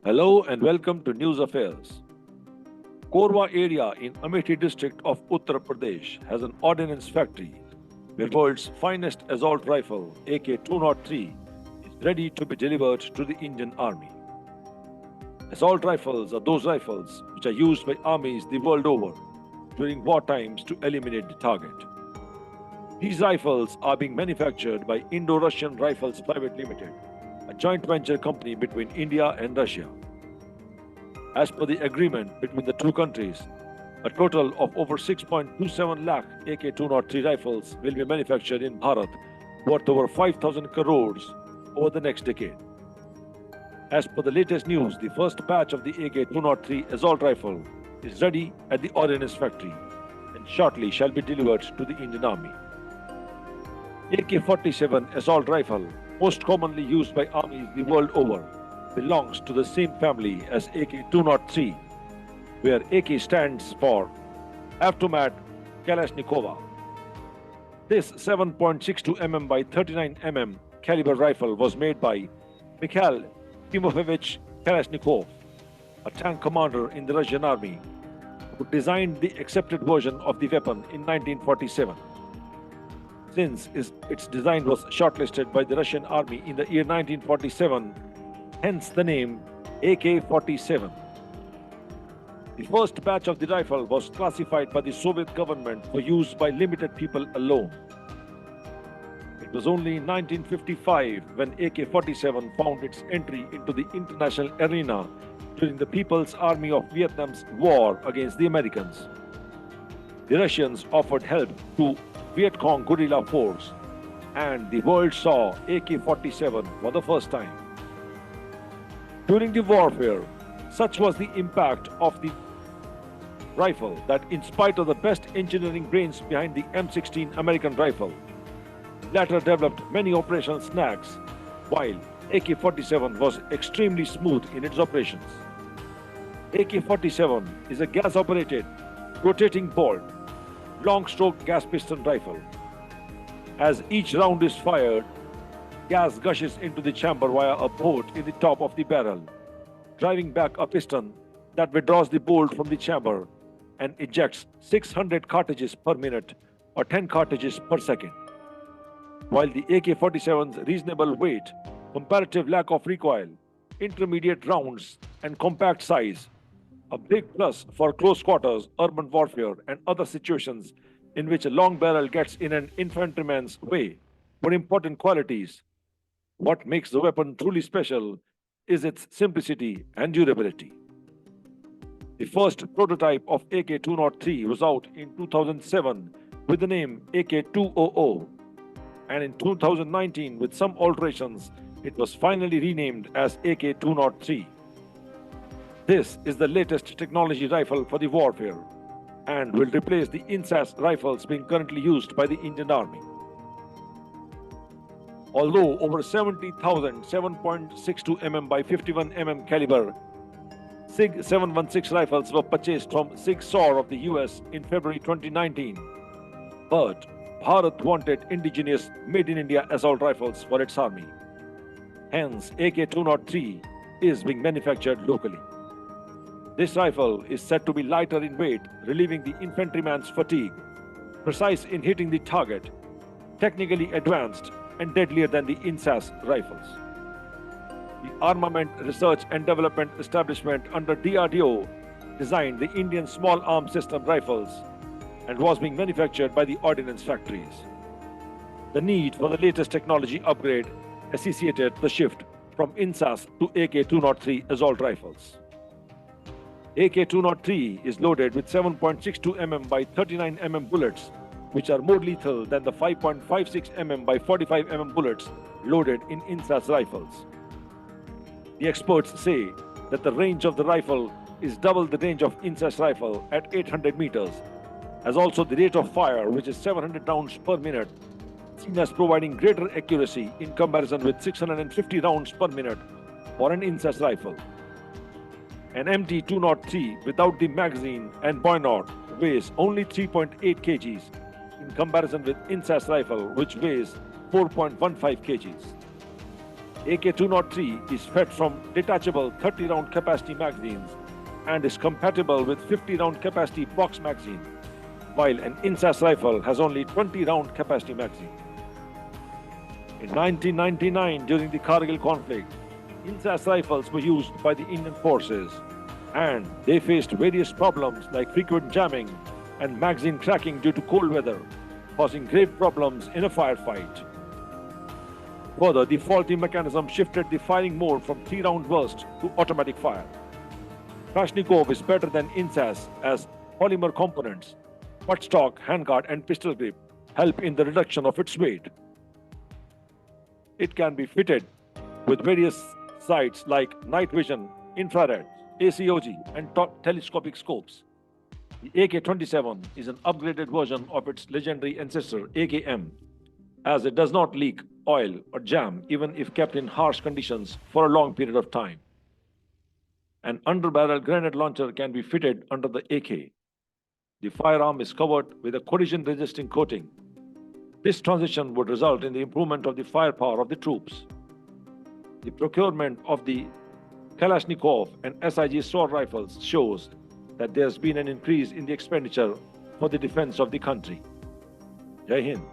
Hello and welcome to News Affairs. Korwa area in Amethi district of Uttar Pradesh has an ordnance factory where world's finest assault rifle AK-203 is ready to be delivered to the Indian Army. Assault rifles are those rifles which are used by armies the world over during war times to eliminate the target. These rifles are being manufactured by Indo-Russian Rifles Private Limited, a joint venture company between India and Russia. As per the agreement between the two countries, a total of over 6.27 lakh AK-203 rifles will be manufactured in Bharat, worth over 5,000 crores over the next decade. As per the latest news, the first batch of the AK-203 assault rifle is ready at the ordnance factory and shortly shall be delivered to the Indian Army. AK-47 assault rifle, most commonly used by armies the world over, belongs to the same family as AK-203, where AK stands for Automat Kalashnikov. This 7.62 mm by 39 mm caliber rifle was made by Mikhail Timofeyevich Kalashnikov, a tank commander in the Russian army, who designed the accepted version of the weapon in 1947. Since its design was shortlisted by the Russian army in the year 1947, hence the name AK-47. The first batch of the rifle was classified by the Soviet government for use by limited people alone. It was only in 1955 when AK-47 found its entry into the international arena during the People's Army of Vietnam's war against the Americans. The Russians offered help to Viet Cong guerrilla force, and the world saw AK-47 for the first time. During the warfare, such was the impact of the rifle that in spite of the best engineering brains behind the M16 American rifle, latter developed many operational snags, while AK-47 was extremely smooth in its operations. AK-47 is a gas-operated, rotating bolt, long-stroke gas piston rifle. As each round is fired, gas gushes into the chamber via a port in the top of the barrel, driving back a piston that withdraws the bolt from the chamber and ejects 600 cartridges per minute or 10 cartridges per second. While the AK-47's reasonable weight, comparative lack of recoil, intermediate rounds, and compact size, a big plus for close quarters, urban warfare, and other situations in which a long barrel gets in an infantryman's way, were important qualities. What makes the weapon truly special is its simplicity and durability. The first prototype of AK-203 was out in 2007 with the name AK-200, and in 2019, with some alterations, it was finally renamed as AK-203. This is the latest technology rifle for the warfare and will replace the INSAS rifles being currently used by the Indian Army. Although over 70,000 7.62 mm by 51 mm caliber SIG 716 rifles were purchased from SIG Sauer of the US in February 2019, but Bharat wanted indigenous made-in-India assault rifles for its army. Hence, AK-203 is being manufactured locally. This rifle is said to be lighter in weight, relieving the infantryman's fatigue, precise in hitting the target, technically advanced, and deadlier than the INSAS rifles. The Armament Research and Development Establishment under DRDO designed the Indian Small Arms System rifles and was being manufactured by the ordnance factories. The need for the latest technology upgrade associated the shift from INSAS to AK-203 assault rifles. AK-203 is loaded with 7.62 mm by 39 mm bullets, which are more lethal than the 5.56 mm by 45 mm bullets loaded in INSAS rifles. The experts say that the range of the rifle is double the range of INSAS rifle at 800 meters, as also the rate of fire, which is 700 rounds per minute, seen as providing greater accuracy in comparison with 650 rounds per minute for an INSAS rifle. An MT-203 without the magazine and boyknot weighs only 3.8 kgs in comparison with INSAS rifle, which weighs 4.15 kgs. AK-203 is fed from detachable 30-round capacity magazines and is compatible with 50-round capacity box magazine, while an INSAS rifle has only 20-round capacity magazine. In 1999, during the Kargil conflict, INSAS rifles were used by the Indian forces, and they faced various problems like frequent jamming and magazine cracking due to cold weather, causing grave problems in a firefight. Further, the faulty mechanism shifted the firing mode from 3-round burst to automatic fire. Kalashnikov is better than INSAS as polymer components, buttstock, handguard, and pistol grip help in the reduction of its weight. It can be fitted with various sights like night vision, infrared, ACOG, and telescopic scopes. The AK-47 is an upgraded version of its legendary ancestor AKM, as it does not leak oil or jam even if kept in harsh conditions for a long period of time. An under-barrel grenade launcher can be fitted under the AK. The firearm is covered with a collision-resisting coating. This transition would result in the improvement of the firepower of the troops. The procurement of the Kalashnikov and SIG assault rifles shows that there has been an increase in the expenditure for the defense of the country. Jai Hind.